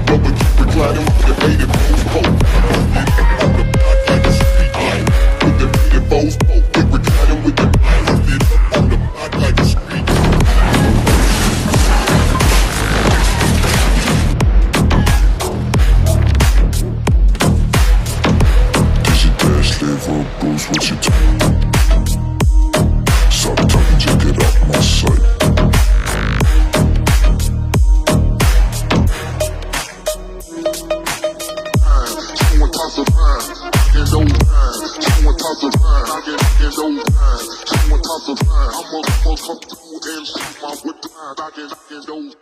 Rubber keep it gliding with the faded foes poke. On the block like a street light. With the faded foes poke. Keep it gliding with the on the block like a street light. Dizzy dash, live up, booze, what you talking? Stop talking, just get out my sight. Someone toss a vine, in those times. Someone toss a vine, I get in those times. Someone toss a vine, I'm a comfortable MC, my whip the line, I get in those